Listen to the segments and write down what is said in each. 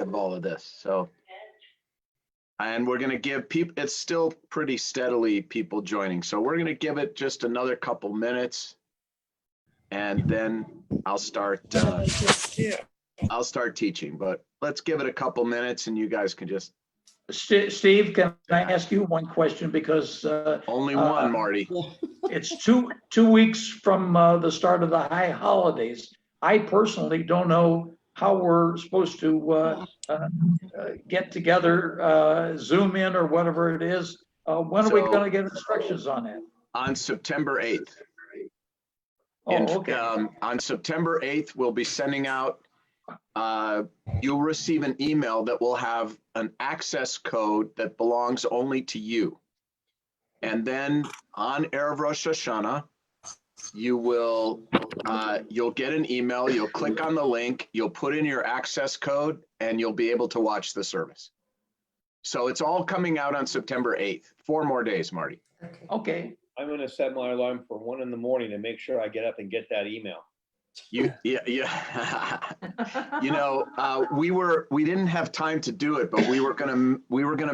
of all of this. So, and we're going to give people, it's still pretty steadily people joining. So we're going to give it just another couple minutes, and then I'll start teaching, but let's give it a couple minutes and you guys can just. Steve, can I ask you one question? Because only one, Marty. It's two weeks from the start of the high holidays. I personally don't know how we're supposed to get together, Zoom in or whatever it is. When are we going to get instructions on that? On September 8th. Okay. On September 8th, we'll be sending out, you'll receive an email that will have an access code that belongs only to you. And then on Erev Rosh Hashanah, you'll get an email, you'll click on the link, you'll put in your access code, and you'll be able to watch the service. So it's all coming out on September 8th. 4 more days, Marty. Okay. I'm going to set my alarm for 1 in the morning to make sure I get up and get that email. Yeah. You know, we didn't have time to do it, but we were gonna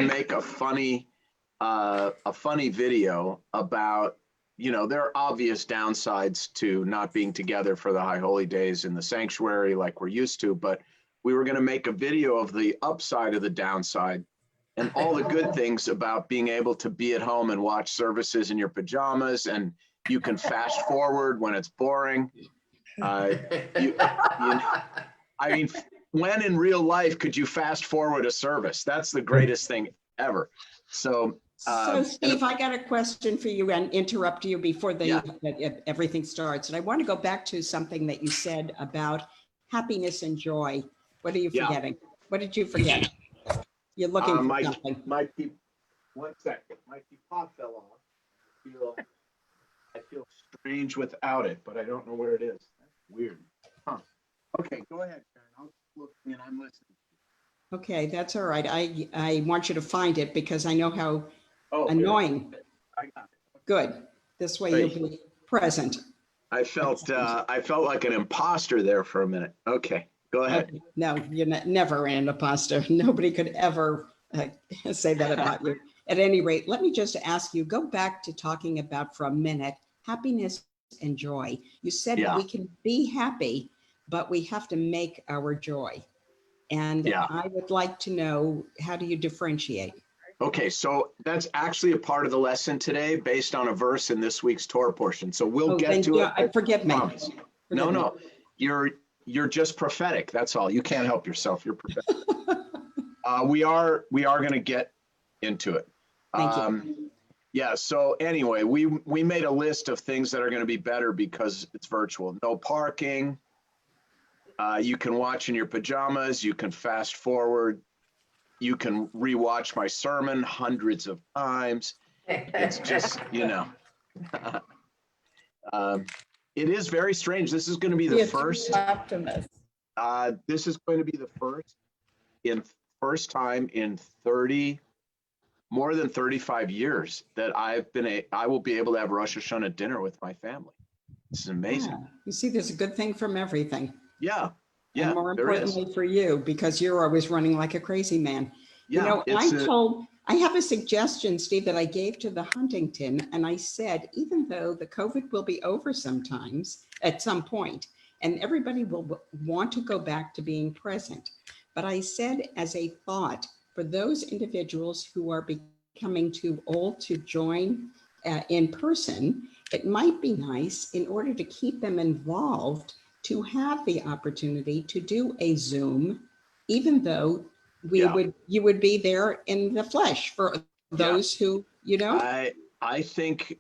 make a funny video about, you know, there are obvious downsides to not being together for the High Holy Days in the sanctuary like we're used to, but we were gonna make a video of the upside of the downside and all the good things about being able to be at home and watch services in your pajamas, and you can fast forward when it's boring. I mean, when in real life could you fast forward a service? That's the greatest thing ever. So Steve, I got a question for you and interrupt you before everything starts. And I want to go back to something that you said about happiness and joy. What are you forgetting? What did you forget? You're looking for something. One second. My teapot fell off. I feel strange without it, but I don't know where it is. That's weird. Huh. Okay, go ahead, Karen. I'll look and I'm listening. Okay, that's all right. I want you to find it because I know how annoying. Good. I got it. Good. This way you'll be present. I felt like an imposter there for a minute. Okay, go ahead. Okay. No, you're never an imposter. Nobody could ever say that about you. At any rate, let me just ask you, go back to talking about for a minute, happiness and joy. You said we can be happy, but we have to make our joy. And I would like to know, how do you differentiate? Okay, so that's actually a part of the lesson today based on a verse in this week's Torah portion. So we'll get to it. Forgive me. No, you're just prophetic. That's all. You can't help yourself. You're prophetic. We are going to get into it. Thank you. Yeah. So anyway, we made a list of things that are going to be better because it's virtual. No parking. You can watch in your pajamas. You can fast forward. You can rewatch my sermon hundreds of times. It's just, you know, it is very strange. This is going to be the first. Optimist. This is going to be the first time in more than 35 years that I will be able to have Rosh Hashanah dinner with my family. This is amazing. Yeah. You see, there's a good thing from everything. Yeah. And more importantly for you, because you're always running like a crazy man. Yeah, you know, I have a suggestion, Steve, that I gave to the Huntington, and I said, even though the COVID will be over sometimes at some point, and everybody will want to go back to being present. But I said, as a thought, for those individuals who are becoming too old to join in person, it might be nice, in order to keep them involved, to have the opportunity to do a Zoom, even though you would be there in the flesh for those who, you know. I think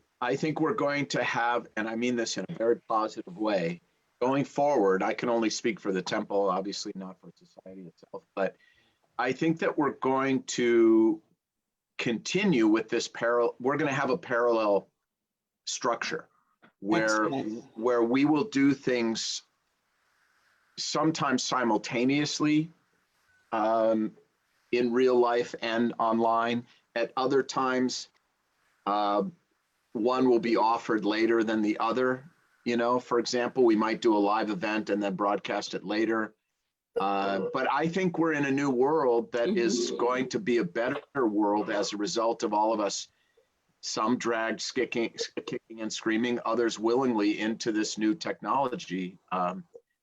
we're going to have, and I mean this in a very positive way, going forward. I can only speak for the temple, obviously not for society itself, but I think that we're going to continue with this we're going to have a parallel structure where we will do things sometimes simultaneously in real life and online. At other times, one will be offered later than the other. You know, for example, we might do a live event and then broadcast it later. But I think we're in a new world that is going to be a better world as a result of all of us, some dragged kicking and screaming, others willingly into this new technology,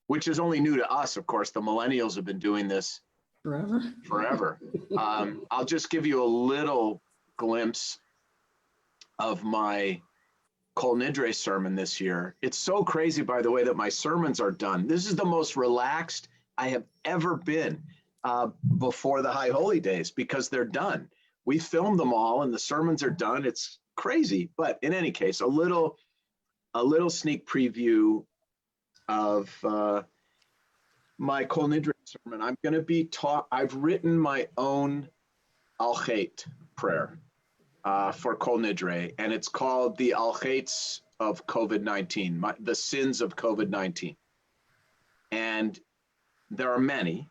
which is only new to us. Of course, the millennials have been doing this forever. I'll just give you a little glimpse of my Kol Nidre sermon this year. It's so crazy, by the way, that my sermons are done. This is the most relaxed I have ever been before the High Holy Days, because they're done. We filmed them all and the sermons are done. It's crazy. But in any case, a little sneak preview of my Kol Nidre sermon. I'm going to be taught, I've written my own Al-Chet prayer for Kol Nidre, and it's called the Al-Chets of COVID-19, the sins of COVID-19. And there are many.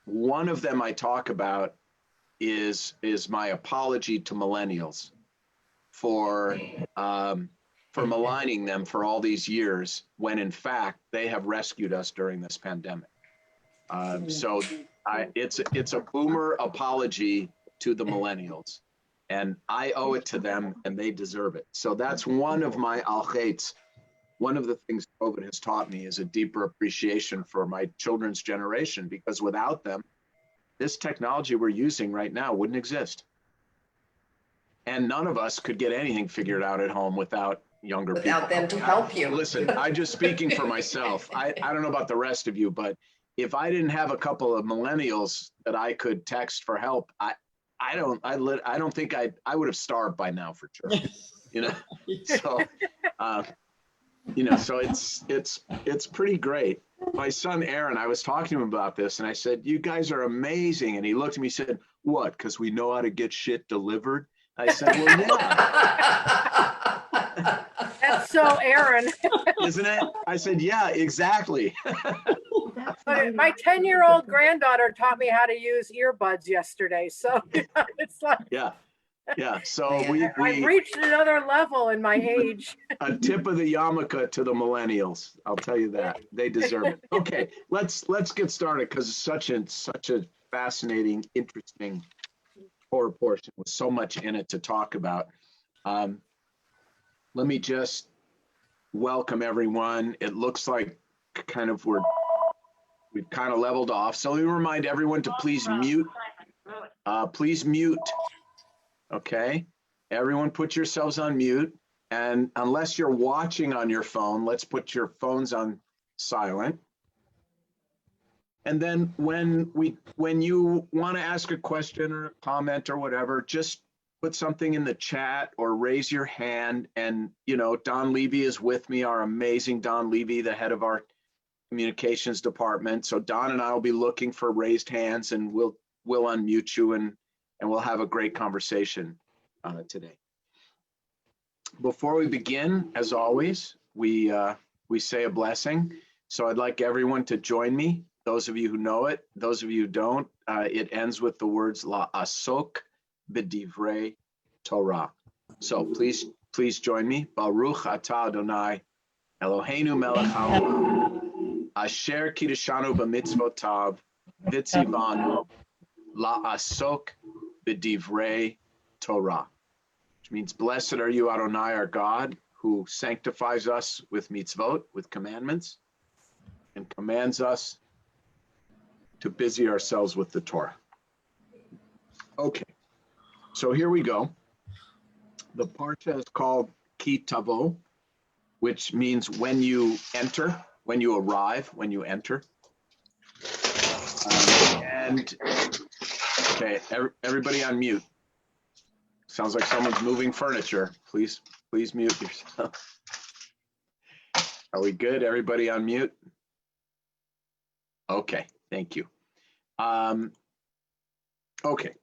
One of them I talk about is my apology to millennials for maligning them for all these years, when in fact they have rescued us during this pandemic. So it's a boomer apology to the millennials, and I owe it to them, and they deserve it. So that's one of my Al-Chets. One of the things COVID has taught me is a deeper appreciation for my children's generation, because without them, this technology we're using right now wouldn't exist. And none of us could get anything figured out at home without younger people. Without them to help you. Listen, I'm just speaking for myself. I don't know about the rest of you, but if I didn't have a couple of millennials that I could text for help, I don't think I would have starved by now for sure. You know, so so it's pretty great. My son Aaron, I was talking to him about this, and I said, "You guys are amazing." And he looked at me and said, "What? Because we know how to get shit delivered?" I said, "Well, yeah." That's so Aaron. Isn't it? I said, "Yeah, exactly." But my 10-year-old granddaughter taught me how to use earbuds yesterday. So it's like, Yeah. So I've we reached another level in my age. a tip of the yarmulke to the millennials. I'll tell you that. They deserve it. Okay, let's get started, because it's such a fascinating, interesting Torah portion with so much in it to talk about. Let me just welcome everyone. It looks like we've kind of leveled off. So let me remind everyone to please mute. Please mute. Okay, everyone put yourselves on mute. And unless you're watching on your phone, let's put your phones on silent. And then when you want to ask a question or a comment or whatever, just put something in the chat or raise your hand. And, Don Levy is with me, our amazing Don Levy, the head of our communications department. So Don and I will be looking for raised hands, and we'll unmute you, and we'll have a great conversation today. Before we begin, as always, we say a blessing. So I'd like everyone to join me. Those of you who know it, those of you who don't, it ends with the words La Asok B'divrei Torah. So please join me. Baruch atah Adonai Eloheinu melech haolam asher kiddushanu b'mitzvotav v'tzivanu La Asok B'divrei Torah. Which means, blessed are you, Adonai, our God, who sanctifies us with mitzvot, with commandments, and commands us to busy ourselves with the Torah. Okay, so here we go. The parsha is called Ki Tavo, which means when you enter, when you arrive, when you enter. Okay, everybody on mute. Sounds like someone's moving furniture. Please mute yourself. Are we good? Everybody on mute? Okay, thank you. Okay,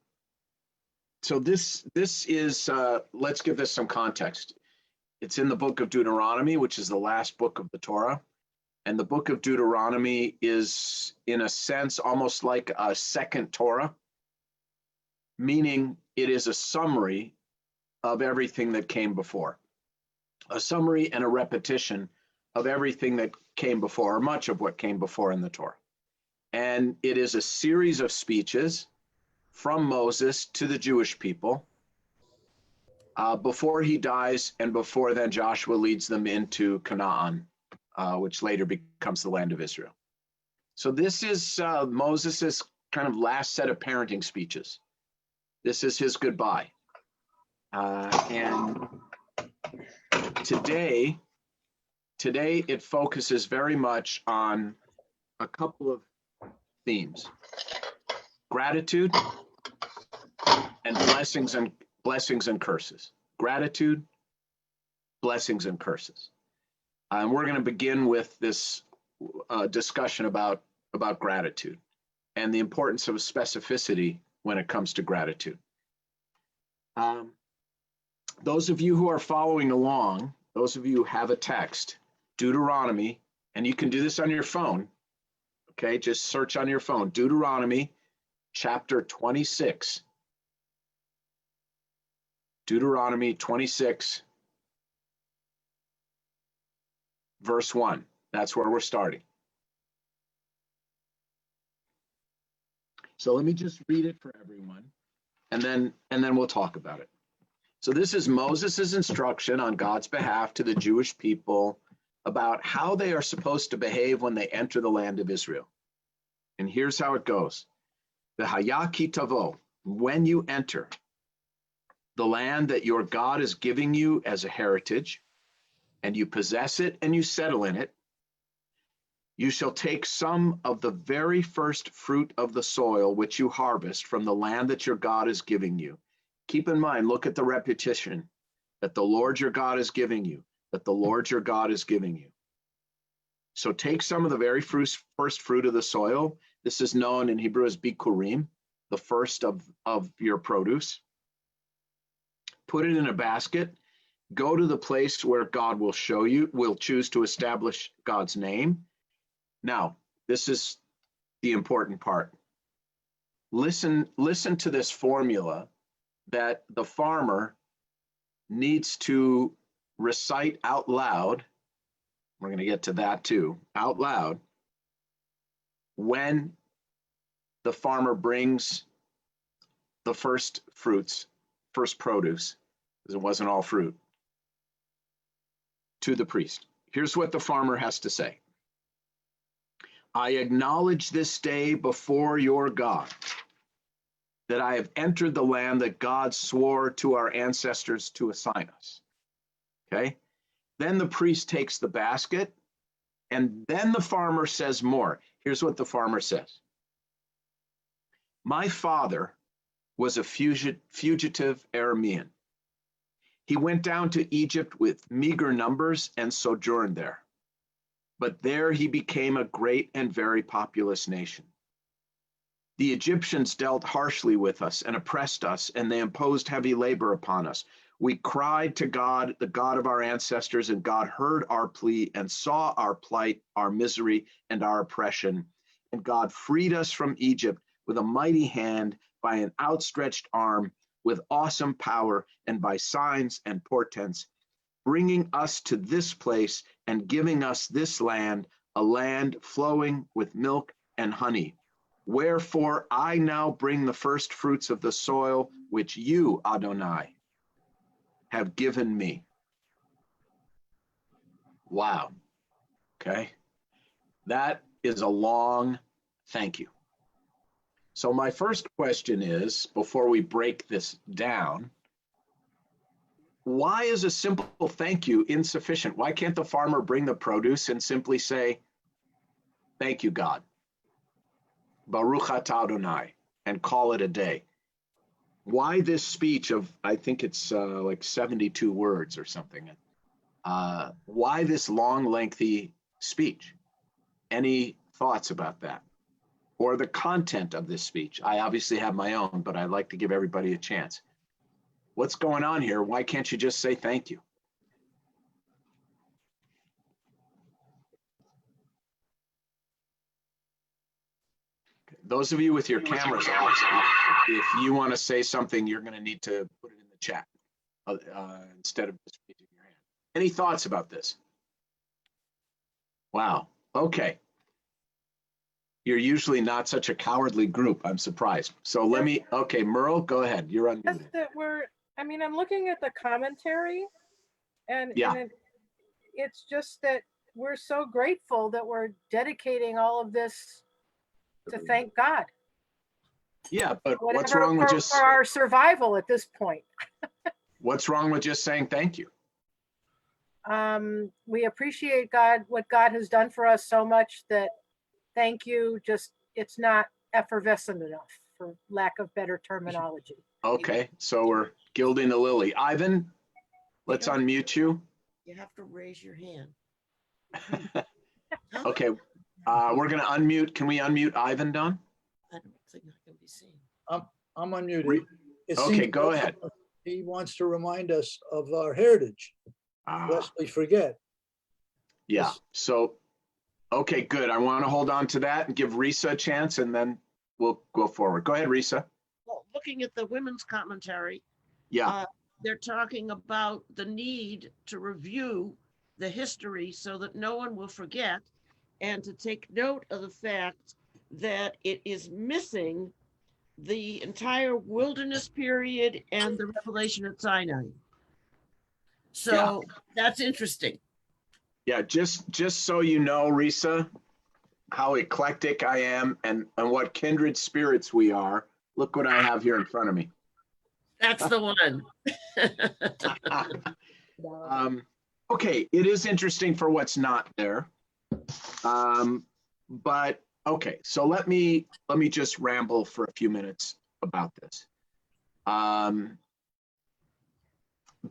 so this is, let's give this some context. It's in the Book of Deuteronomy, which is the last book of the Torah. And the Book of Deuteronomy is, in a sense, almost like a second Torah, meaning it is a summary of everything that came before. A summary and a repetition of everything that came before, or much of what came before in the Torah. And it is a series of speeches from Moses to the Jewish people before he dies, and before then Joshua leads them into Canaan, which later becomes the land of Israel. So this is Moses's kind of last set of parenting speeches. This is his goodbye. And today it focuses very much on a couple of themes: gratitude and blessings and curses. Gratitude, blessings and curses. And we're going to begin with this discussion about gratitude and the importance of specificity when it comes to gratitude. Those of you who are following along, those of you who have a text, Deuteronomy, and you can do this on your phone, okay? Just search on your phone, Deuteronomy chapter 26. Deuteronomy 26, verse 1. That's where we're starting. So let me just read it for everyone, and then we'll talk about it. So this is Moses' instruction on God's behalf to the Jewish people about how they are supposed to behave when they enter the land of Israel. And here's how it goes. Ki Tavo, when you enter the land that your God is giving you as a heritage, and you possess it and you settle in it, you shall take some of the very first fruit of the soil which you harvest from the land that your God is giving you. Keep in mind, look at the repetition, that the Lord your God is giving you, that the Lord your God is giving you. So take some of the very first fruit of the soil. This is known in Hebrew as bikurim, the first of your produce. Put it in a basket. Go to the place where God will show you, will choose to establish God's name. Now, this is the important part. Listen to this formula that the farmer needs to recite out loud. We're going to get to that too, out loud, when the farmer brings the first fruits, first produce, because it wasn't all fruit, to the priest. Here's what the farmer has to say. I acknowledge this day before your God that I have entered the land that God swore to our ancestors to assign us. Okay? Then the priest takes the basket, and then the farmer says more. Here's what the farmer says. My father was a fugitive Aramean. He went down to Egypt with meager numbers and sojourned there. But there he became a great and very populous nation. The Egyptians dealt harshly with us and oppressed us, and they imposed heavy labor upon us. We cried to God, the God of our ancestors, and God heard our plea and saw our plight, our misery, and our oppression. And God freed us from Egypt with a mighty hand, by an outstretched arm, with awesome power, and by signs and portents, bringing us to this place and giving us this land, a land flowing with milk and honey. Wherefore I now bring the first fruits of the soil which you, Adonai, have given me. Wow. Okay. That is a long thank you. So my first question is, before we break this down, why is a simple thank you insufficient? Why can't the farmer bring the produce and simply say, thank you, God, Baruch atah Adonai, and call it a day? Why this speech of, I think it's like 72 words or something? Why this long, lengthy speech? Any thoughts about that? Or the content of this speech? I obviously have my own, but I'd like to give everybody a chance. What's going on here? Why can't you just say thank you? Those of you with your cameras off, if you want to say something, you're going to need to put it in the chat instead of just raising your hand. Any thoughts about this? Wow. Okay. You're usually not such a cowardly group. I'm surprised. So let me, okay, Merle, go ahead. You're Just unmuted. that I'm looking at the commentary and, Yeah. it's just that we're so grateful that we're dedicating all of this to thank God. Yeah, but what's Whatever wrong with just, for our survival at this point. what's wrong with just saying thank you? We appreciate God, what God has done for us so much that thank you, just, it's not effervescent enough, for lack of better terminology. Okay, so we're gilding the lily. Ivan, let's unmute you. You have to raise your hand. Okay, we're gonna unmute. Can we unmute Ivan, Don? I don't think I can be seen. I'm unmuted. Re- It Okay, seems go ahead. He wants to remind us of our heritage, lest we forget. Yeah, Yes. so, okay, good. I want to hold on to that and give Risa a chance, and then we'll go forward. Go ahead, Risa. Well, looking at the women's commentary, Yeah, they're talking about the need to review the history so that no one will forget, and to take note of the fact that it is missing the entire wilderness period and the revelation at Sinai. So that's interesting. yeah, just so you know, Risa, how eclectic I am and what kindred spirits we are. Look what I have here in front of me. That's the one. Okay, it is interesting for what's not there. But okay, so let me just ramble for a few minutes about this.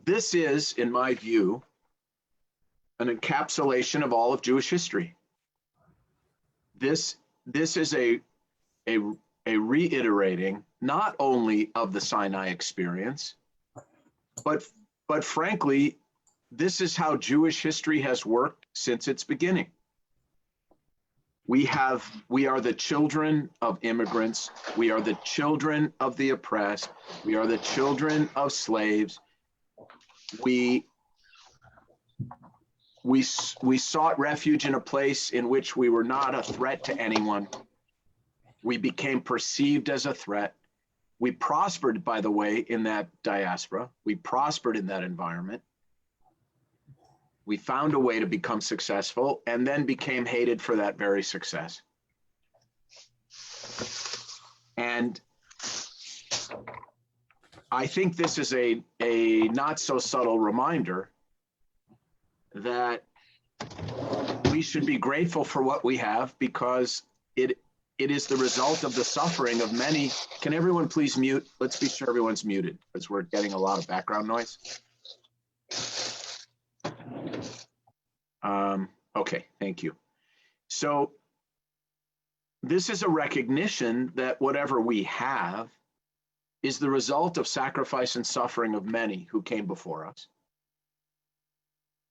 This is, in my view, an encapsulation of all of Jewish history. This is a reiterating not only of the Sinai experience, but frankly, this is how Jewish history has worked since its beginning. We are the children of immigrants. We are the children of the oppressed. We are the children of slaves. We sought refuge in a place in which we were not a threat to anyone. We became perceived as a threat. We prospered, by the way, in that diaspora. We prospered in that environment. We found a way to become successful and then became hated for that very success. And I think this is a not so subtle reminder that we should be grateful for what we have, because it is the result of the suffering of many. Can everyone please mute? Let's be sure everyone's muted, because we're getting a lot of background noise. Okay, thank you. So this is a recognition that whatever we have is the result of sacrifice and suffering of many who came before us.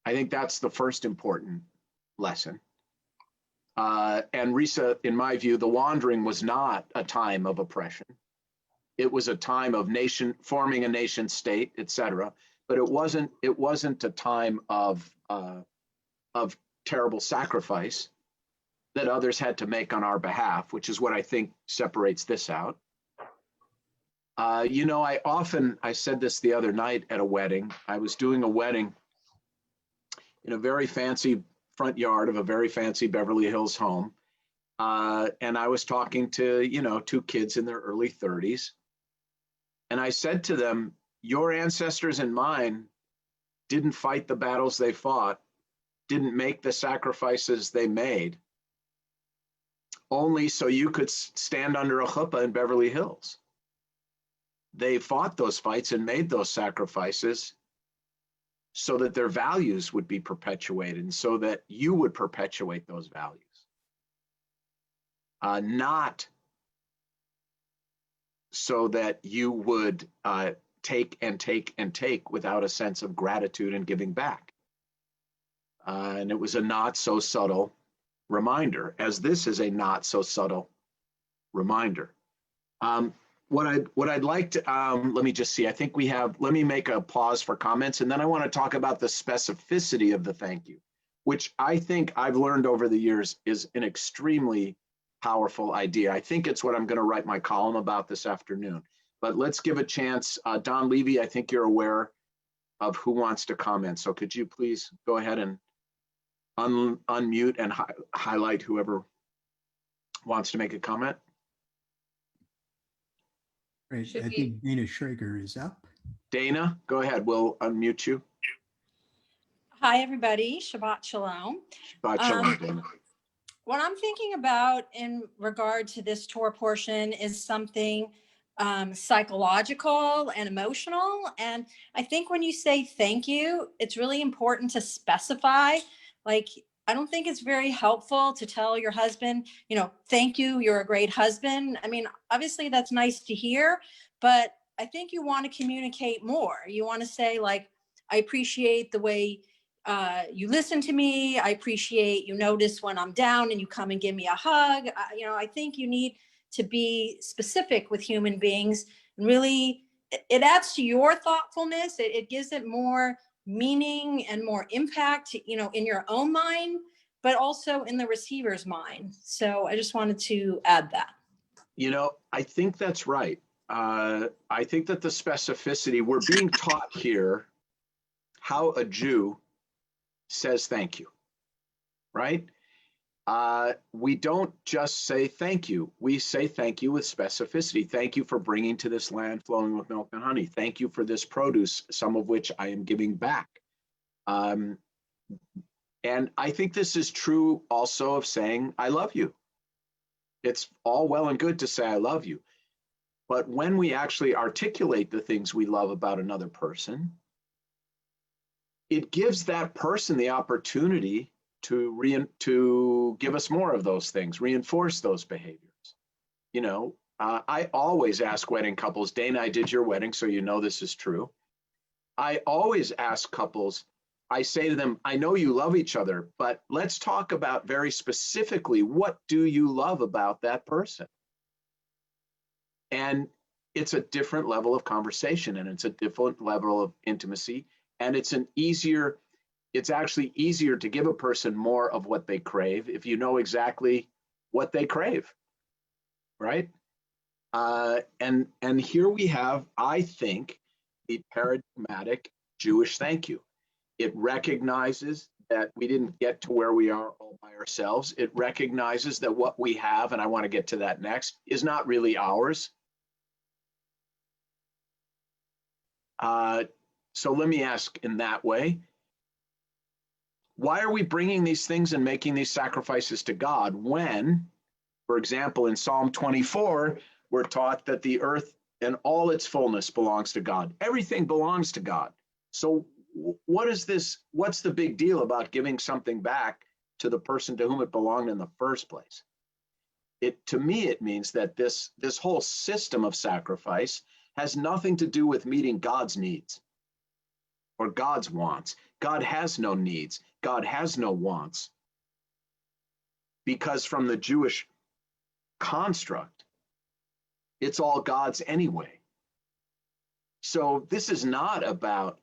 I think that's the first important lesson. And Risa, in my view, the wandering was not a time of oppression. It was a time of forming a nation state, etc. But it wasn't a time of terrible sacrifice that others had to make on our behalf, which is what I think separates this out. I said this the other night at a wedding. I was doing a wedding in a very fancy front yard of a very fancy Beverly Hills home. And I was talking to, two kids in their early 30s. And I said to them, your ancestors and mine didn't fight the battles they fought, didn't make the sacrifices they made, only so you could stand under a chuppah in Beverly Hills. They fought those fights and made those sacrifices so that their values would be perpetuated and so that you would perpetuate those values. Not so that you would take and take and take without a sense of gratitude and giving back. And it was a not so subtle reminder, as this is a not so subtle reminder. What I'd like to, let me just see, I think let me make a pause for comments, and then I want to talk about the specificity of the thank you, which I think I've learned over the years is an extremely powerful idea. I think it's what I'm going to write my column about this afternoon. But let's give a chance. Don Levy, I think you're aware of who wants to comment. So could you please go ahead and unmute and highlight whoever wants to make a comment? Great. Should I we- think Dana Schrager is up. Dana, go ahead. We'll unmute you. Hi, everybody. Shabbat Shalom. Shabbat shalom, Dana. What I'm thinking about in regard to this Torah portion is something psychological and emotional. And I think when you say thank you, it's really important to specify. Like, I don't think it's very helpful to tell your husband, thank you, you're a great husband. I mean, obviously that's nice to hear, but I think you want to communicate more. You want to say, like, I appreciate the way you listen to me. I appreciate you notice when I'm down and you come and give me a hug. I think you need to be specific with human beings. And really, it adds to your thoughtfulness. It gives it more meaning and more impact, in your own mind, but also in the receiver's mind. So I just wanted to add that. I think that's right. I think that the specificity, we're being taught here how a Jew says thank you, right? We don't just say thank you. We say thank you with specificity. Thank you for bringing to this land flowing with milk and honey. Thank you for this produce, some of which I am giving back. And I think this is true also of saying, I love you. It's all well and good to say, I love you. But when we actually articulate the things we love about another person, it gives that person the opportunity to give us more of those things, reinforce those behaviors. I always ask wedding couples, Dana, I did your wedding, so this is true. I always ask couples, I say to them, I know you love each other, but let's talk about very specifically, what do you love about that person? And it's a different level of conversation, and it's a different level of intimacy. And it's actually easier to give a person more of what they crave if you know exactly what they crave, right? And here we have, I think, the paradigmatic Jewish thank you. It recognizes that we didn't get to where we are all by ourselves. It recognizes that what we have, and I want to get to that next, is not really ours. So let me ask in that way, why are we bringing these things and making these sacrifices to God when, for example, in Psalm 24, we're taught that the earth and all its fullness belongs to God. Everything belongs to God. So what is this? What's the big deal about giving something back to the person to whom it belonged in the first place? To me, it means that this whole system of sacrifice has nothing to do with meeting God's needs or God's wants. God has no needs. God has no wants. Because from the Jewish construct, it's all God's anyway. So this is not about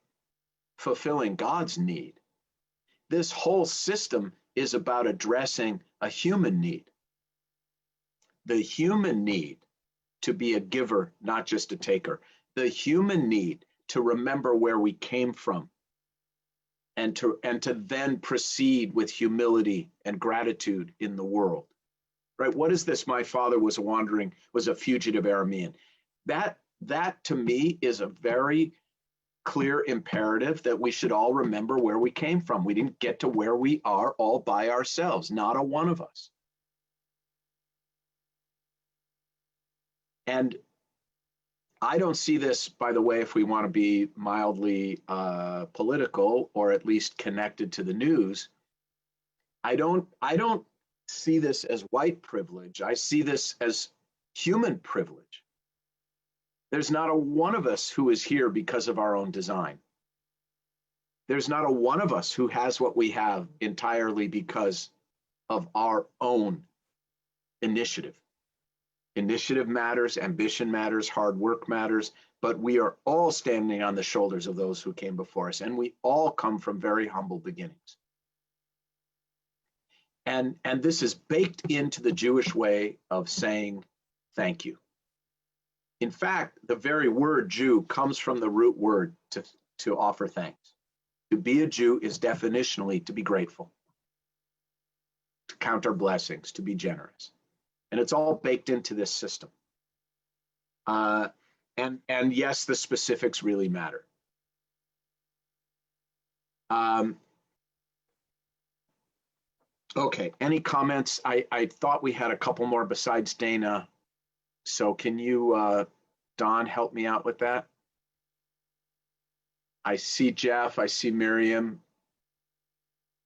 fulfilling God's need. This whole system is about addressing a human need. The human need to be a giver, not just a taker. The human need to remember where we came from and to then proceed with humility and gratitude in the world. Right? What is this? My father was a fugitive Aramean. That to me is a very clear imperative that we should all remember where we came from. We didn't get to where we are all by ourselves, not a one of us. And I don't see this, by the way, if we want to be mildly political or at least connected to the news, I don't see this as white privilege. I see this as human privilege. There's not a one of us who is here because of our own design. There's not a one of us who has what we have entirely because of our own initiative. Initiative matters, ambition matters, hard work matters, but we are all standing on the shoulders of those who came before us, and we all come from very humble beginnings. And this is baked into the Jewish way of saying thank you. In fact, the very word Jew comes from the root word to offer thanks. To be a Jew is definitionally to be grateful, to count our blessings, to be generous. And it's all baked into this system. And yes, the specifics really matter. Okay, any comments? I thought we had a couple more besides Dana. So can you, Don, help me out with that? I see Jeff, I see Miriam.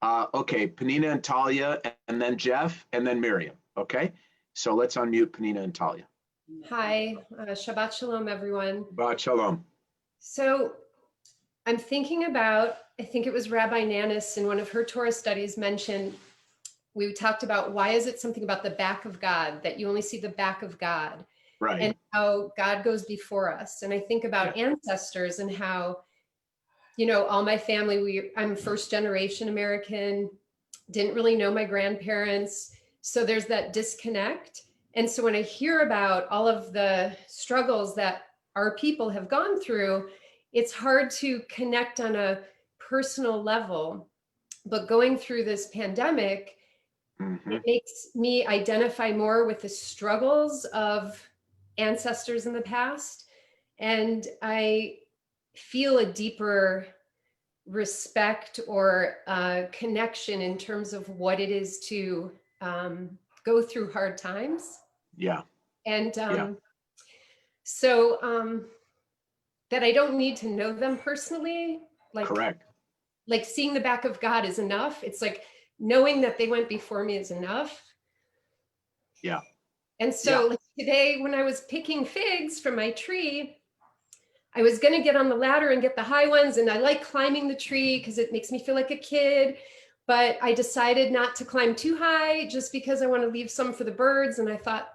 Okay, Penina and Talia, and then Jeff, and then Miriam, okay? So let's unmute Penina and Talia. Hi, Shabbat Shalom, everyone. Shabbat Shalom. So I'm thinking about, I think it was Rabbi Nanis in one of her Torah studies mentioned, we talked about why is it something about the back of God, that you only see the back of God, Right. and how God goes before us. And I think about ancestors and how, you know, all my family, I'm first generation American, didn't really know my grandparents. So there's that disconnect. And so when I hear about all of the struggles that our people have gone through, it's hard to connect on a personal level. But going through this pandemic, it makes me identify more with the struggles of ancestors in the past. And I feel a deeper respect or connection in terms of what it is to go through hard times. Yeah. And so that I don't need to know them personally. Like, correct. Like seeing the back of God is enough. It's like knowing that they went before me is enough. Yeah. And so like today when I was picking figs from my tree, I was going to get on the ladder and get the high ones. And I like climbing the tree because it makes me feel like a kid. But I decided not to climb too high just because I want to leave some for the birds. And I thought,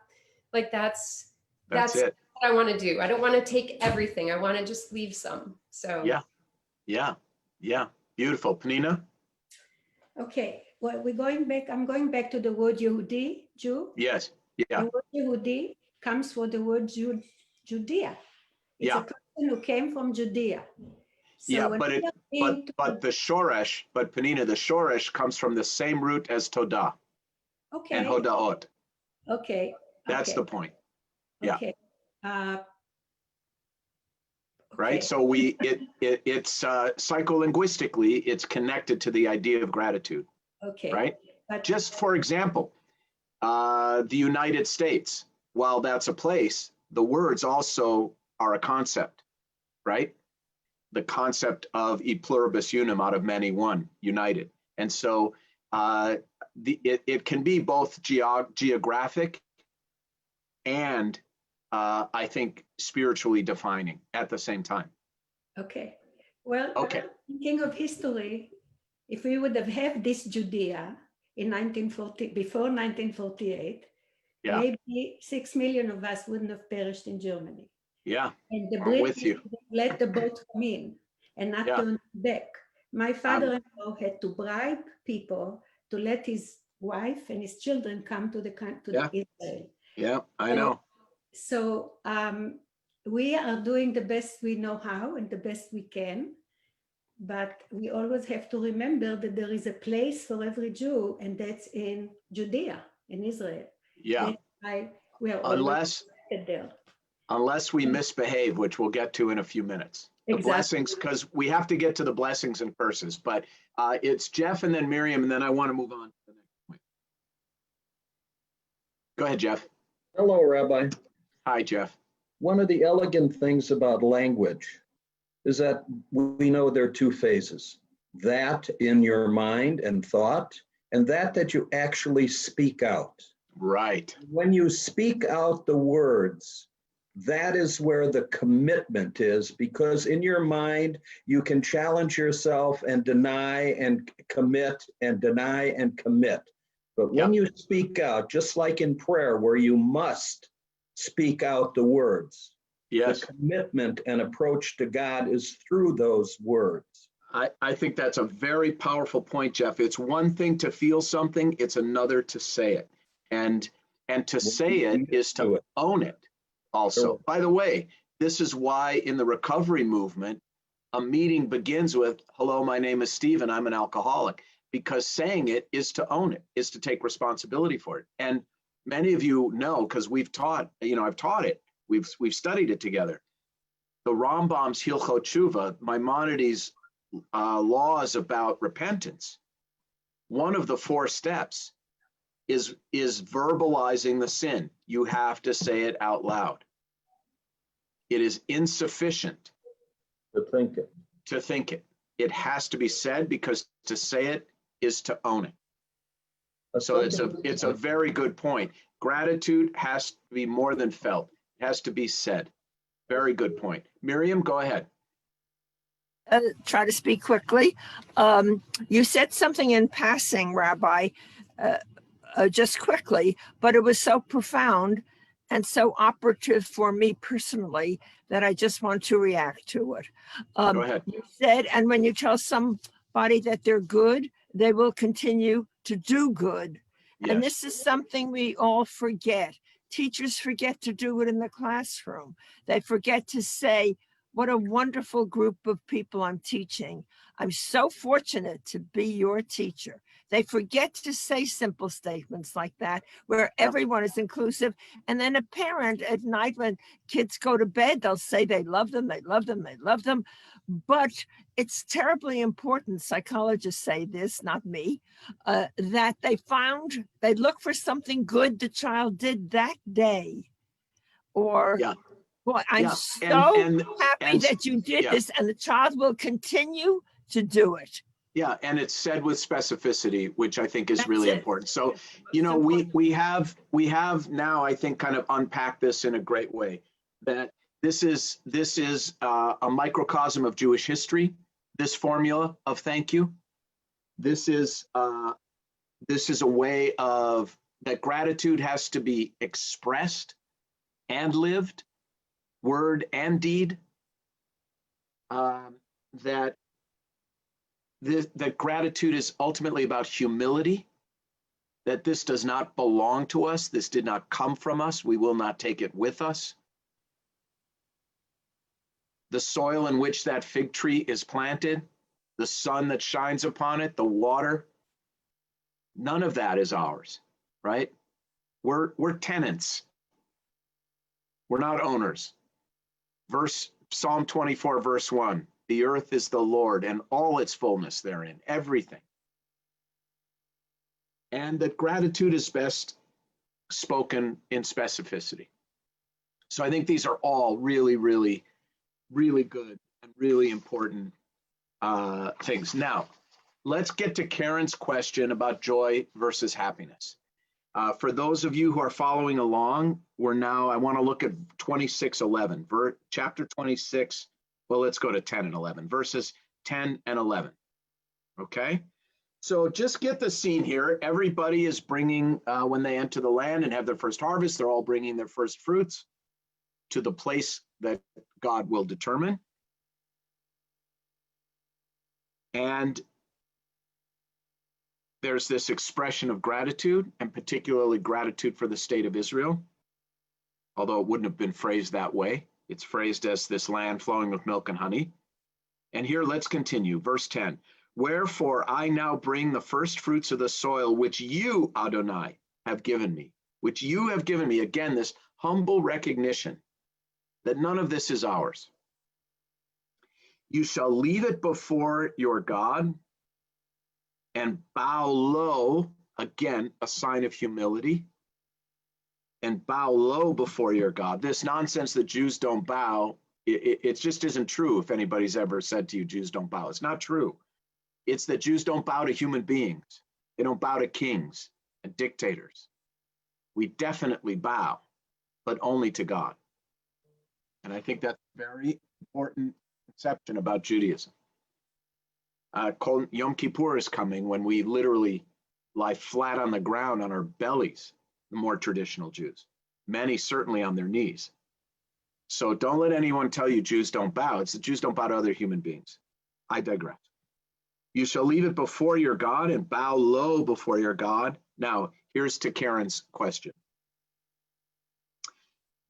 like, that's it. what I want to do. I don't want to take everything. I want to just leave some. So yeah. Beautiful. Penina? Okay. Well, I'm going back to the word Yehudi, Jew. Yes. Yeah. The word Yehudi comes from the word Judea. It's a person who came from Judea. So but the shoresh, but Penina, the shoresh comes from the same root as Todah. Okay. And Hodaot. Okay. That's the point. Yeah. Okay. Right. So it's psycholinguistically, it's connected to the idea of gratitude. Okay. Right. But just for example, the United States, while that's a place, the words also are a concept, right? The concept of e pluribus unum, out of many one, united. And so it can be both geographic and I think spiritually defining at the same time. Okay. Well, thinking of history, if we would have had this Judea in before 1948, maybe 6 million of us wouldn't have perished in Germany. Yeah, and the I'm with you. let the boat come in and not turn back. My father-in-law had to bribe people to let his wife and his children come to Israel. Yeah, I know. So we are doing the best we know how and the best we can, but we always have to remember that there is a place for every Jew, and that's in Judea, in Israel. Yeah. That's why we are always there. Unless we misbehave, which we'll get to in a few minutes. The blessings, because we have to get to the blessings and curses, but it's Jeff and then Miriam, and then I want to move on to the next point. Go ahead, Jeff. Hello, Rabbi. Hi, Jeff. One of the elegant things about language is that we know there are two phases. That in your mind and thought, and that you actually speak out. Right. When you speak out the words, that is where the commitment is, because in your mind, you can challenge yourself and deny and commit and deny and commit. But when you speak out, just like in prayer, where you must speak out the words, the commitment and approach to God is through those words. I think that's a very powerful point, Jeff. It's one thing to feel something, it's another to say it. And to say it is to own it also. By the way, this is why in the recovery movement, a meeting begins with, hello, my name is Steve and I'm an alcoholic, because saying it is to own it, is to take responsibility for it. And many of you know, because we've taught, I've taught it, we've studied it together. The Rambam's Hilchot Tshuva, Maimonides' laws about repentance, one of the 4 steps is verbalizing the sin. You have to say it out loud. It is insufficient to think it. To think it. It has to be said, because to say it is to own it. So it's a very good point. Gratitude has to be more than felt. It has to be said. Very good point. Miriam, go ahead. Try to speak quickly. You said something in passing, Rabbi, just quickly, but it was so profound and so operative for me personally that I just want to react to it. Go ahead. You said, and when you tell somebody that they're good, they will continue to do good. Yes. And this is something we all forget. Teachers forget to do it in the classroom. They forget to say, what a wonderful group of people I'm teaching. I'm so fortunate to be your teacher. They forget to say simple statements like that, where everyone is inclusive. And then a parent at night when kids go to bed, they'll say they love them, they love them, they love them. But it's terribly important, psychologists say this, not me, that they look for something good the child did that day. Or, boy, I'm so happy that you did this, and the child will continue to do it. Yeah, and it's said with specificity, which I think is really important. So, we have now, I think, kind of unpacked this in a great way, that this is a microcosm of Jewish history. This formula of thank you. This is a way of that gratitude has to be expressed and lived, word and deed. That gratitude is ultimately about humility, that this does not belong to us. This did not come from us. We will not take it with us. The soil in which that fig tree is planted, the sun that shines upon it, the water, none of that is ours, right? We're tenants. We're not owners. Psalm 24, verse 1. The earth is the Lord and all its fullness therein, everything. And that gratitude is best spoken in specificity. So I think these are all really, really, really good and really important things. Now, let's get to Karen's question about joy versus happiness. For those of you who are following along, I want to look at 26:11, chapter 26. Well, let's go to 10 and 11, verses 10 and 11. Okay, so just get the scene here. Everybody is bringing, when they enter the land and have their first harvest, they're all bringing their first fruits to the place that God will determine. And there's this expression of gratitude, and particularly gratitude for the state of Israel, although it wouldn't have been phrased that way. It's phrased as this land flowing with milk and honey. And here, let's continue. Verse 10, wherefore I now bring the first fruits of the soil, which you, Adonai, have given me, which you have given me. Again, this humble recognition that none of this is ours. You shall leave it before your God and bow low, again, a sign of humility, and bow low before your God. This nonsense that Jews don't bow, it just isn't true. If anybody's ever said to you, Jews don't bow, it's not true. It's that Jews don't bow to human beings. They don't bow to kings and dictators. We definitely bow, but only to God. And I think that's a very important conception about Judaism. Yom Kippur is coming, when we literally lie flat on the ground on our bellies, the more traditional Jews, many certainly on their knees. So don't let anyone tell you Jews don't bow. It's that Jews don't bow to other human beings. I digress. You shall leave it before your God and bow low before your God. Now, here's to Karen's question.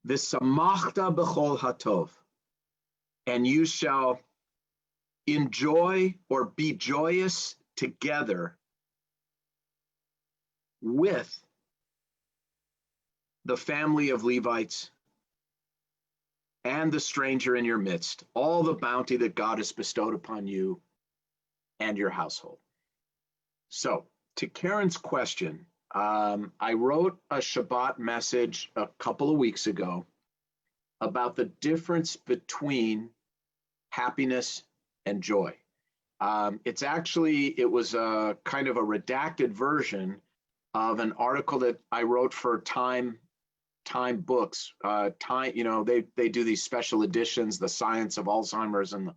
V'samachta b'chol hatov, and you shall enjoy or be joyous together with the family of Levites and the stranger in your midst, all the bounty that God has bestowed upon you and your household. So, to Karen's question, I wrote a Shabbat message a couple of weeks ago about the difference between happiness and joy. It was a kind of a redacted version of an article that I wrote for Time Books. They do these special editions, the science of Alzheimer's and the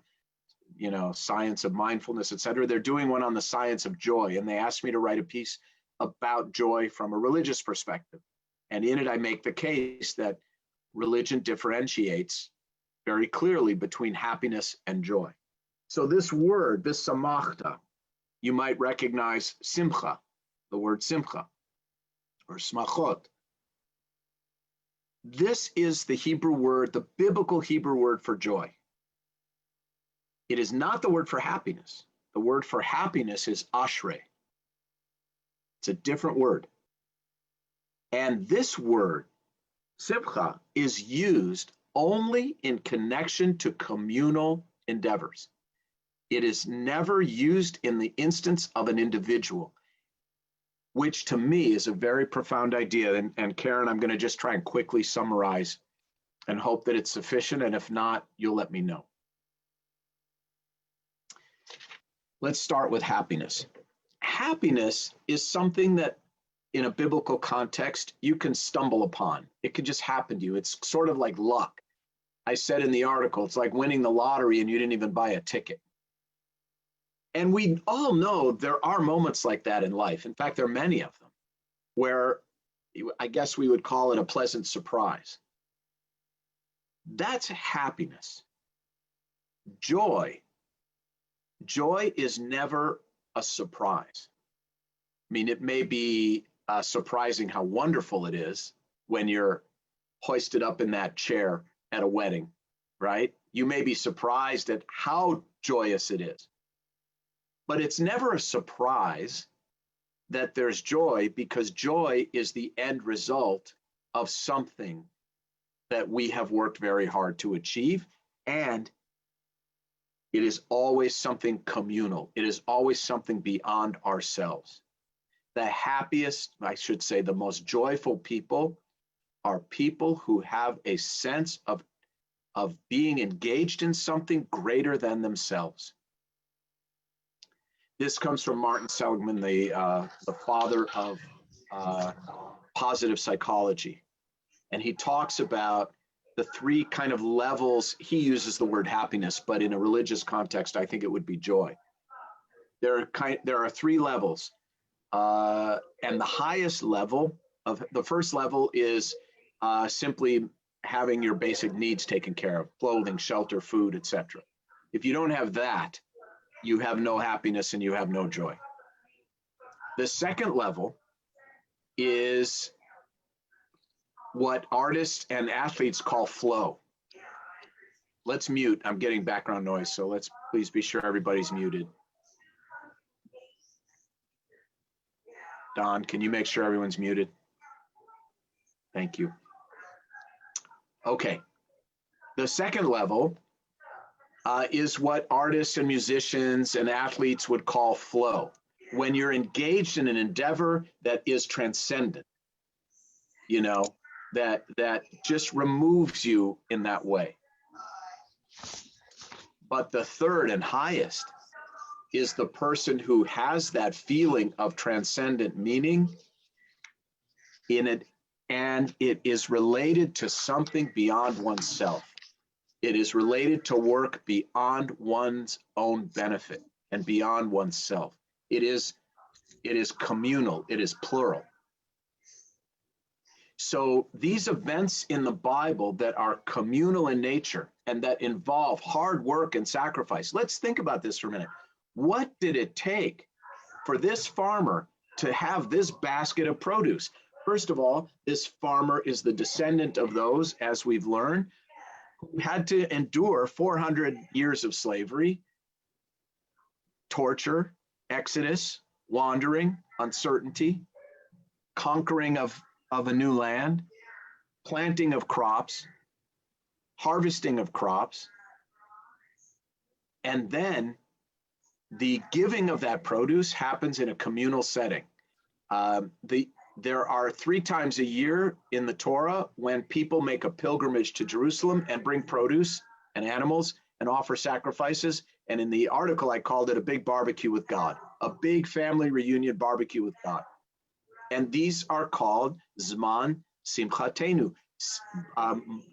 science of mindfulness, et cetera. They're doing one on the science of joy, and they asked me to write a piece about joy from a religious perspective. And in it, I make the case that religion differentiates very clearly between happiness and joy. So this word, this samachta, you might recognize simcha, the word simcha, or smachot. This is the Hebrew word, the biblical Hebrew word for joy. It is not the word for happiness. The word for happiness is ashrei. It's a different word. And this word, simcha, is used only in connection to communal endeavors. It is never used in the instance of an individual, which to me is a very profound idea. And Karen, I'm going to just try and quickly summarize and hope that it's sufficient. And if not, you'll let me know. Let's start with happiness. Happiness is something that in a biblical context, you can stumble upon. It could just happen to you. It's sort of like luck. I said in the article, it's like winning the lottery and you didn't even buy a ticket. And we all know there are moments like that in life. In fact, there are many of them where I guess we would call it a pleasant surprise. That's happiness. Joy is never a surprise. I mean, it may be surprising how wonderful it is when you're hoisted up in that chair at a wedding, right? You may be surprised at how joyous it is. But it's never a surprise that there's joy, because joy is the end result of something that we have worked very hard to achieve. And it is always something communal. It is always something beyond ourselves. The happiest, I should say, the most joyful people are people who have a sense of being engaged in something greater than themselves. This comes from Martin Seligman, the father of positive psychology. And he talks about the three kind of levels. He uses the word happiness, but in a religious context, I think it would be joy. There are three levels. And the highest level of the first level is simply having your basic needs taken care of: clothing, shelter, food, etc. If you don't have that, you have no happiness and you have no joy. The second level is what artists and athletes call flow. Let's mute. I'm getting background noise, so let's please be sure everybody's muted. Don, can you make sure everyone's muted? Thank you. Okay. The second level is what artists and musicians and athletes would call flow. When you're engaged in an endeavor that is transcendent, that just removes you in that way. But the third and highest is the person who has that feeling of transcendent meaning in it, and it is related to something beyond oneself. It is related to work beyond one's own benefit and beyond oneself. It is communal, it is plural. So these events in the Bible that are communal in nature and that involve hard work and sacrifice. Let's think about this for a minute. What did it take for this farmer to have this basket of produce? First of all, this farmer is the descendant of those, as we've learned, who had to endure 400 years of slavery, torture, exodus, wandering, uncertainty, conquering of a new land, planting of crops, harvesting of crops, and then the giving of that produce happens in a communal setting. There are 3 times a year in the Torah when people make a pilgrimage to Jerusalem and bring produce and animals and offer sacrifices. And in the article, I called it a big barbecue with God, a big family reunion barbecue with God. And these are called Zman Simchatenu,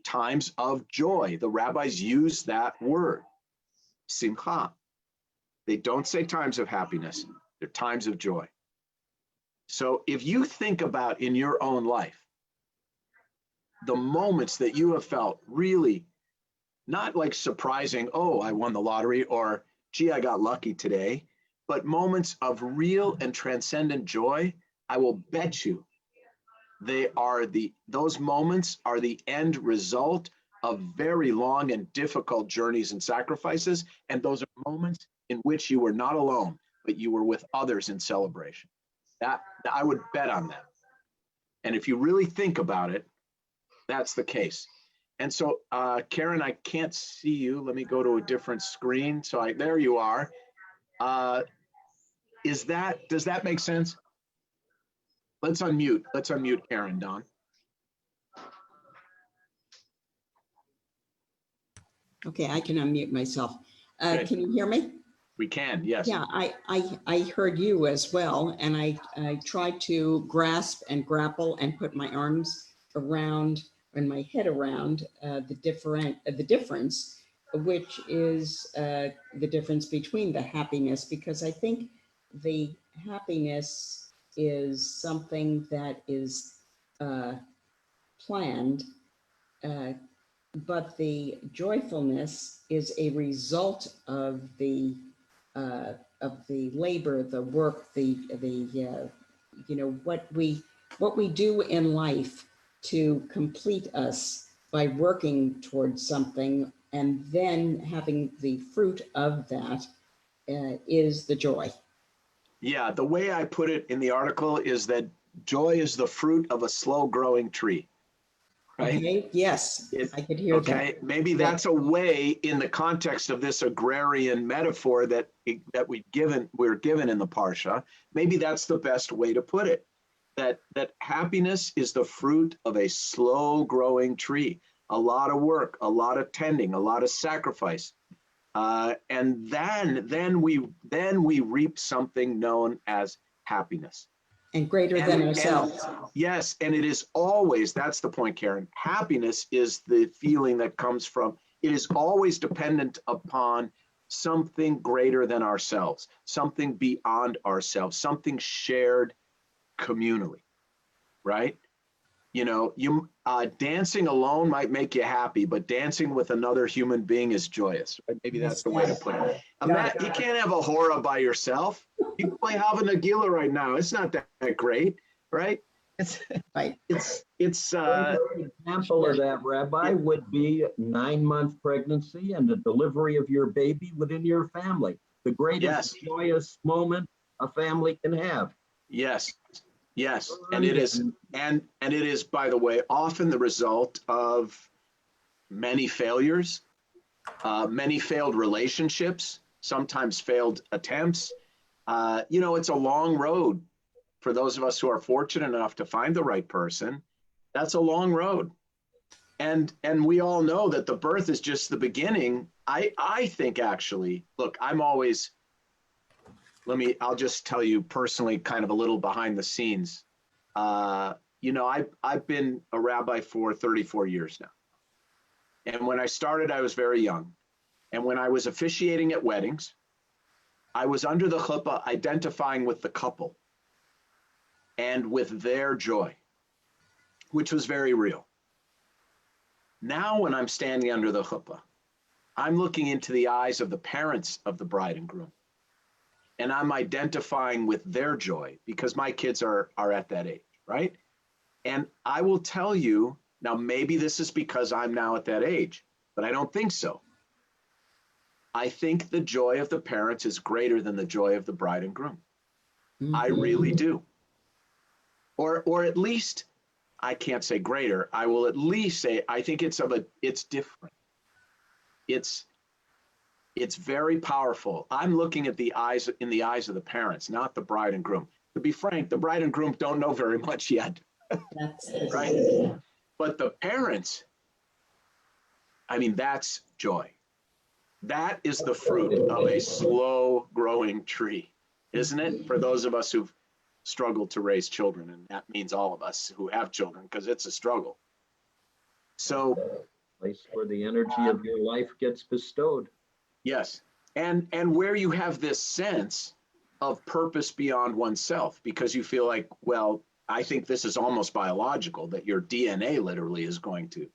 times of joy. The rabbis use that word, Simcha. They don't say times of happiness, they're times of joy. So if you think about in your own life, the moments that you have felt really not like surprising, oh, I won the lottery, or gee, I got lucky today, but moments of real and transcendent joy, I will bet you those moments are the end result of very long and difficult journeys and sacrifices. And those are moments in which you were not alone, but you were with others in celebration. That I would bet on that. And if you really think about it, that's the case. And so, Karen, I can't see you. Let me go to a different screen. So there you are. Does that make sense? Let's unmute Karen, Don. Okay, I can unmute myself. Okay. Can you hear me? We can, yes. Yeah, I heard you as well, and I tried to grasp and grapple and put my arms around and my head around the difference, which is the difference between the happiness, because I think the happiness is something that is planned, but the joyfulness is a result of the labor, the work, what we do in life to complete us by working towards something, and then having the fruit of that is the joy. Yeah, the way I put it in the article is that joy is the fruit of a slow growing tree. Right? Okay, yes, I could hear that. Okay, maybe that's a way in the context of this agrarian metaphor that we're given in the Parsha. Maybe that's the best way to put it. That happiness is the fruit of a slow growing tree. A lot of work, a lot of tending, a lot of sacrifice. And then we reap something known as happiness. And greater than ourselves. Yes, and it is always, that's the point, Karen. Happiness is the feeling that comes from, it is always dependent upon something greater than ourselves, something beyond ourselves, something shared communally, right? You know, dancing alone might make you happy, but dancing with another human being is joyous. Right? Maybe that's the way to put it. You can't have a hora by yourself. You can play Hava Nagila right now. It's not that great, right? It's right. An example of that, Rabbi, would be 9-month pregnancy and the delivery of your baby within your family. The greatest joyous moment a family can have. Yes. Yes, and it is, and it is, by the way, often the result of many failures, many failed relationships, sometimes failed attempts. It's a long road for those of us who are fortunate enough to find the right person. That's a long road, and we all know that the birth is just the beginning. I think actually, look, I'll just tell you personally, kind of a little behind the scenes. I've been a rabbi for 34 years now. And when I started, I was very young. And when I was officiating at weddings, I was under the chuppah identifying with the couple and with their joy, which was very real. Now, when I'm standing under the chuppah, I'm looking into the eyes of the parents of the bride and groom. and I'm identifying with their joy because my kids are at that age, right? And I will tell you, now maybe this is because I'm now at that age, but I don't think so. I think the joy of the parents is greater than the joy of the bride and groom. I really do. Or at least, I can't say greater, I will at least say, I think it's different. It's very powerful. I'm looking at in the eyes of the parents, not the bride and groom. To be frank, the bride and groom don't know very much yet, right? But the parents, I mean, that's joy. That is the fruit of a slow growing tree, isn't it? For those of us who've struggled to raise children, and that means all of us who have children, because it's a struggle. So, place where the energy of your life gets bestowed. yes, and where you have this sense of purpose beyond oneself, because you feel like, well, I think this is almost biological, that your DNA literally is going to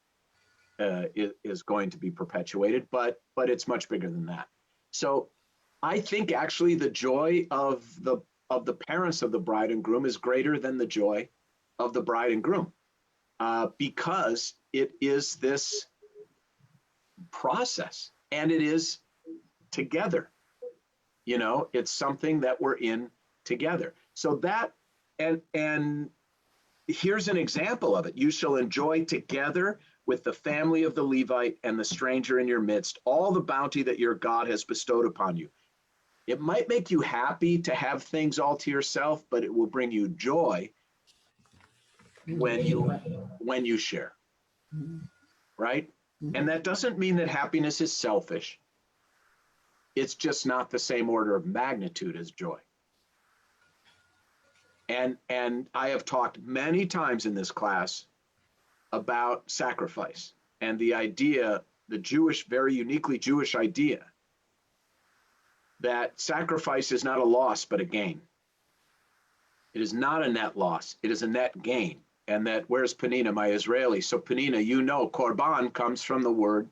be perpetuated, but it's much bigger than that. So I think actually the joy of the parents of the bride and groom is greater than the joy of the bride and groom, because it is this process and it is together. You know, it's something that we're in together. So that, and here's an example of it. You shall enjoy together with the family of the Levite and the stranger in your midst, all the bounty that your God has bestowed upon you. It might make you happy to have things all to yourself, but it will bring you joy when you share, right? And that doesn't mean that happiness is selfish. It's just not the same order of magnitude as joy. And I have talked many times in this class about sacrifice and the idea, the Jewish, very uniquely Jewish idea, that sacrifice is not a loss, but a gain. It is not a net loss, it is a net gain. And that, where's Penina, my Israeli? So Penina, you know, korban comes from the word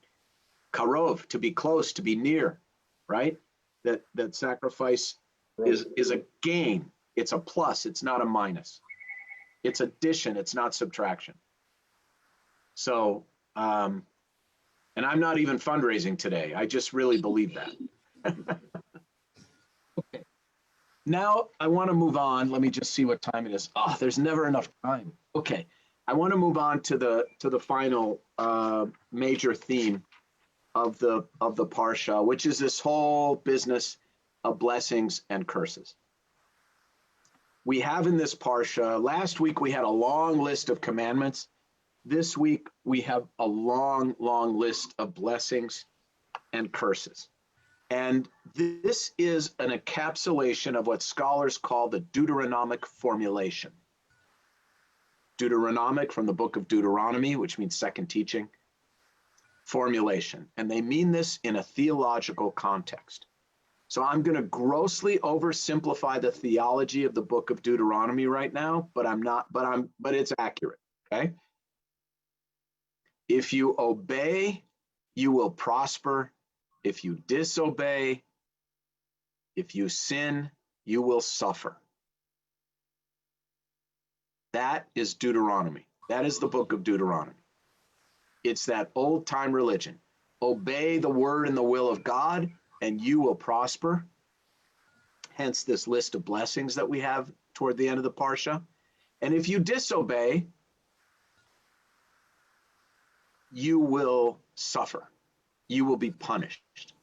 karov, to be close, to be near, right? That sacrifice is a gain. It's a plus, it's not a minus. It's addition, it's not subtraction. So, and I'm not even fundraising today. I just really believe that. Okay. Now I want to move on. Let me just see what time it is. Oh, there's never enough time. Okay. I want to move on to the final major theme of the Parsha, which is this whole business of blessings and curses. We have in this Parsha, last week we had a long list of commandments. This week we have a long, long list of blessings and curses. And this is an encapsulation of what scholars call the Deuteronomic formulation. Deuteronomic, from the Book of Deuteronomy, which means second teaching, formulation. And they mean this in a theological context. So I'm going to grossly oversimplify the theology of the Book of Deuteronomy right now, but it's accurate, okay? If you obey, you will prosper. If you disobey, if you sin, you will suffer. That is Deuteronomy. That is the Book of Deuteronomy. It's that old time religion. Obey the word and the will of God, and you will prosper. Hence this list of blessings that we have toward the end of the Parsha. And if you disobey, you will suffer. You will be punished.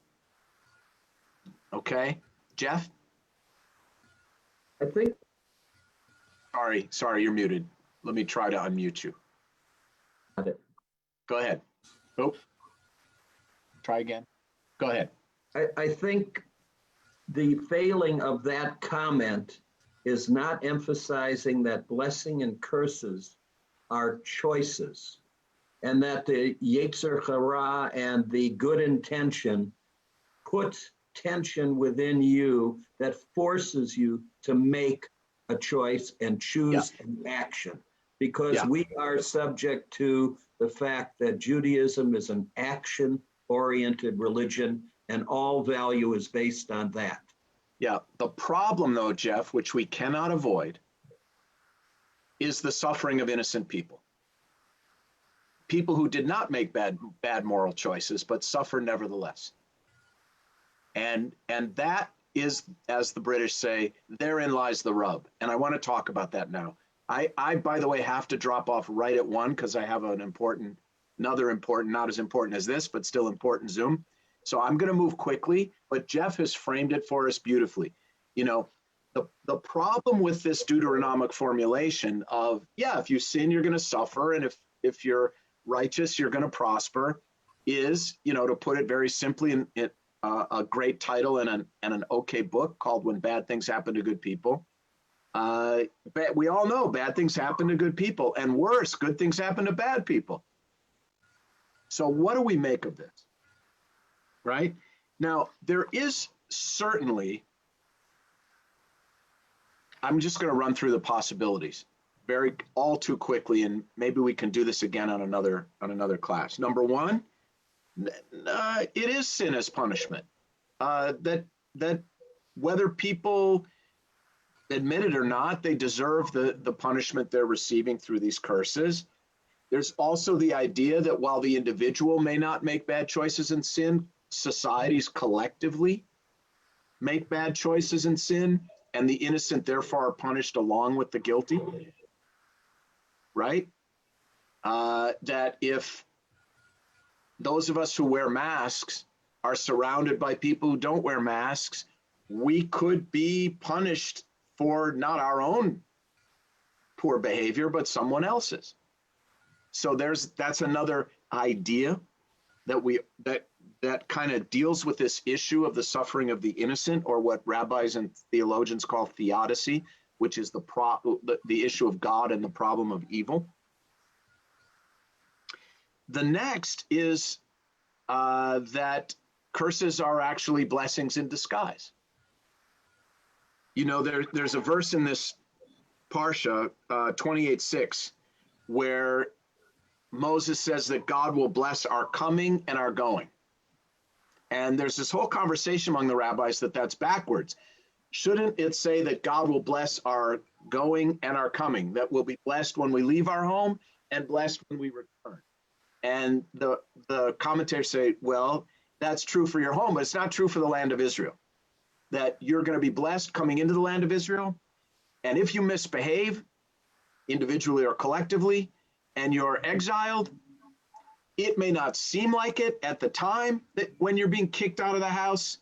Okay, Jeff? I think. Sorry, you're muted. Let me try to unmute you. Got it. Go ahead. Oh, try again. Go ahead. I think the failing of that comment is not emphasizing that blessing and curses are choices, and that the Yetzer Hara and the good intention put tension within you that forces you to make a choice and choose an action, because we are subject to the fact that Judaism is an action-oriented religion and all value is based on that. Yeah, the problem though, Jeff, which we cannot avoid, is the suffering of innocent people. People who did not make bad moral choices, but suffer nevertheless. And that is, as the British say, therein lies the rub. And I want to talk about that now. I by the way, have to drop off right at 1 because I have another important, not as important as this, but still important Zoom. So I'm going to move quickly, but Jeff has framed it for us beautifully. You know, the problem with this Deuteronomic formulation of, yeah, if you sin, you're going to suffer. And if you're righteous, you're going to prosper is, you know, to put it very simply, in a great title and an okay book called When Bad Things Happen to Good People. But we all know bad things happen to good people, and worse, good things happen to bad people. So what do we make of this? Right? Now, there is certainly, I'm just going to run through the possibilities all too quickly, and maybe we can do this again on another class. Number one, it is sin as punishment. That whether people admit it or not, they deserve the punishment they're receiving through these curses. There's also the idea that while the individual may not make bad choices and sin, societies collectively make bad choices and sin, and the innocent therefore are punished along with the guilty, right? That if those of us who wear masks are surrounded by people who don't wear masks, we could be punished for not our own poor behavior, but someone else's. So that's another idea that kind of deals with this issue of the suffering of the innocent, or what rabbis and theologians call theodicy, which is the issue of God and the problem of evil. The next is that curses are actually blessings in disguise. You know, there's a verse in this Parsha, 28:6, where Moses says that God will bless our coming and our going. And there's this whole conversation among the rabbis that that's backwards. Shouldn't it say that God will bless our going and our coming, that we'll be blessed when we leave our home and blessed when we return? And the commentators say, well, that's true for your home, but it's not true for the land of Israel. That you're going to be blessed coming into the land of Israel. And if you misbehave, individually or collectively, and you're exiled, it may not seem like it at the time that when you're being kicked out of the house,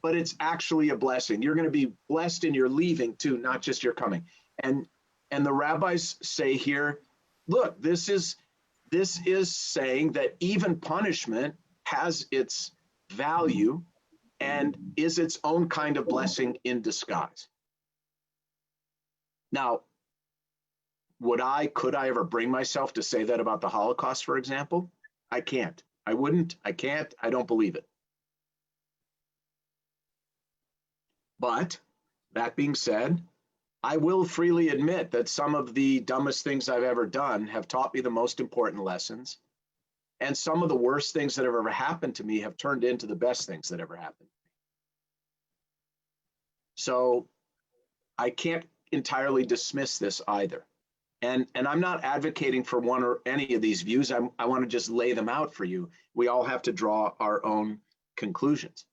but it's actually a blessing. You're going to be blessed in your leaving too, not just your coming. And the rabbis say here, look, this is saying that even punishment has its value and is its own kind of blessing in disguise. Now, could I ever bring myself to say that about the Holocaust, for example? I can't. I wouldn't. I can't. I don't believe it. But that being said, I will freely admit that some of the dumbest things I've ever done have taught me the most important lessons. And some of the worst things that have ever happened to me have turned into the best things that ever happened. So I can't entirely dismiss this either. And I'm not advocating for one or any of these views. I want to just lay them out for you. We all have to draw our own conclusions.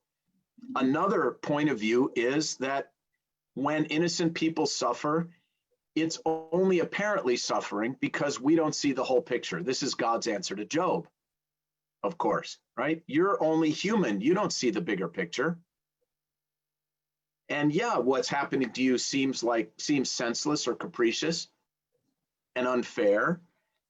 Another point of view is that when innocent people suffer, it's only apparently suffering because we don't see the whole picture. This is God's answer to Job, of course, right? You're only human. You don't see the bigger picture. And yeah, what's happening to you seems senseless or capricious and unfair.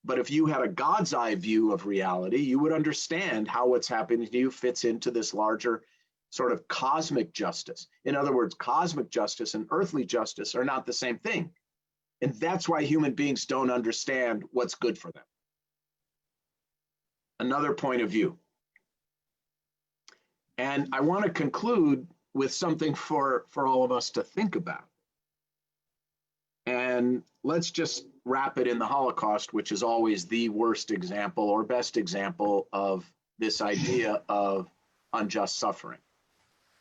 But if you had a God's eye view of reality, you would understand how what's happening to you fits into this larger sort of cosmic justice. In other words, cosmic justice and earthly justice are not the same thing. And that's why human beings don't understand what's good for them. Another point of view. And I want to conclude with something for all of us to think about. And let's just wrap it in the Holocaust, which is always the worst example or best example of this idea of unjust suffering.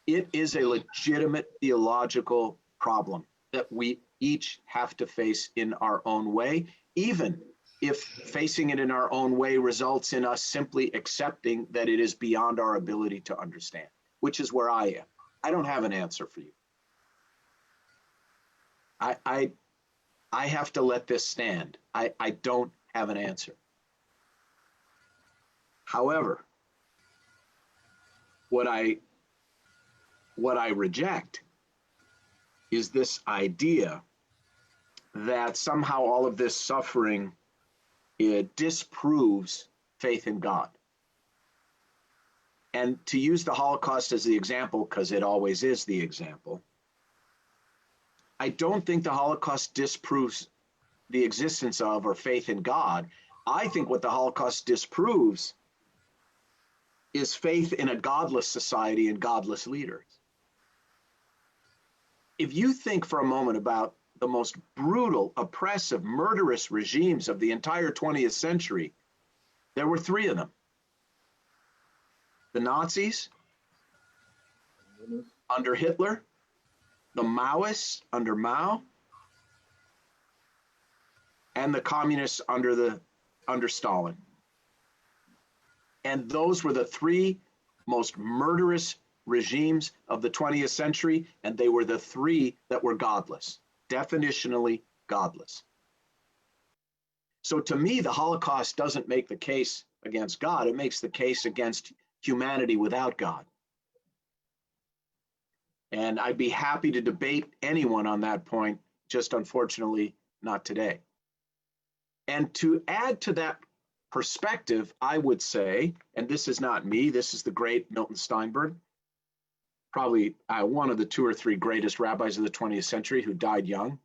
It is a legitimate theological problem that we each have to face in our own way, even if facing it in our own way results in us simply accepting that it is beyond our ability to understand, which is where I am. I don't have an answer for you. I have to let this stand. I don't have an answer. However, what I reject is this idea that somehow all of this suffering, it disproves faith in God. And to use the Holocaust as the example, because it always is the example, I don't think the Holocaust disproves the existence of or faith in God. I think what the Holocaust disproves is faith in a godless society and godless leaders. If you think for a moment about the most brutal, oppressive, murderous regimes of the entire 20th century, there were three of them. The Nazis under Hitler, the Maoists under Mao, and the communists under Stalin. And those were the three most murderous regimes of the 20th century, and they were the three that were godless, definitionally godless. So to me, the Holocaust doesn't make the case against God, it makes the case against humanity without God. And I'd be happy to debate anyone on that point, just unfortunately not today. And to add to that perspective, I would say, and this is not me, this is the great Milton Steinberg, probably one of the 2 or 3 greatest rabbis of the 20th century who died young.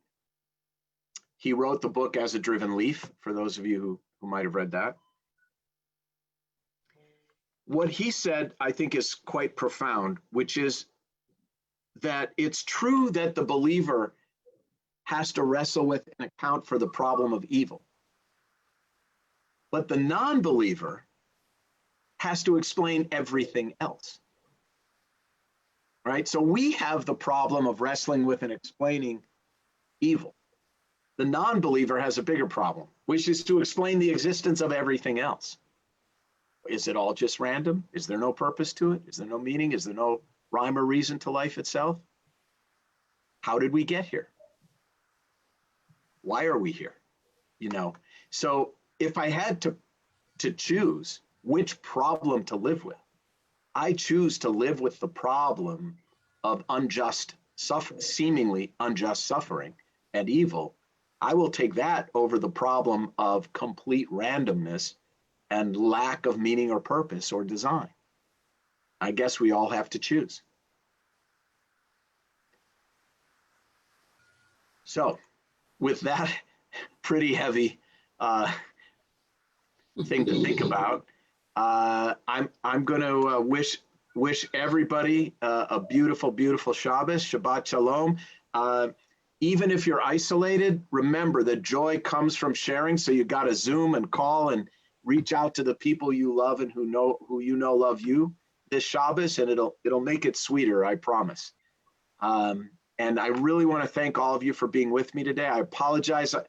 He wrote the book As a Driven Leaf, for those of you who might have read that. What he said, I think, is quite profound, which is that it's true that the believer has to wrestle with and account for the problem of evil. But the non-believer has to explain everything else. Right? So we have the problem of wrestling with and explaining evil. The non-believer has a bigger problem, which is to explain the existence of everything else. Is it all just random? Is there no purpose to it? Is there no meaning? Is there no rhyme or reason to life itself? How did we get here? Why are we here? You know, so if I had to choose which problem to live with, I choose to live with the problem of seemingly unjust suffering and evil. I will take that over the problem of complete randomness and lack of meaning or purpose or design. I guess we all have to choose. So with that pretty heavy thing to think about, I'm going to wish everybody a beautiful, beautiful Shabbos, Shabbat Shalom. Even if you're isolated, remember that joy comes from sharing. So you got to Zoom and call and reach out to the people you love and who you know love you this Shabbos, and it'll make it sweeter, I promise. And I really want to thank all of you for being with me today. I apologize that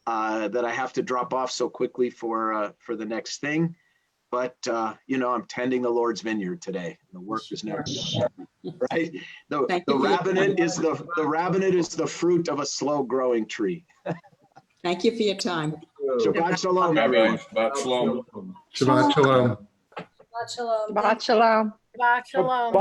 I have to drop off so quickly for the next thing. But, you know, I'm tending the Lord's vineyard today. The work is never done, right? The rabbinate is the fruit of a slow growing tree. Thank you for your time. Shabbat Shalom, everyone. Shabbat Shalom. Shabbat Shalom. Shabbat shalom. Shabbat shalom. Shabbat shalom.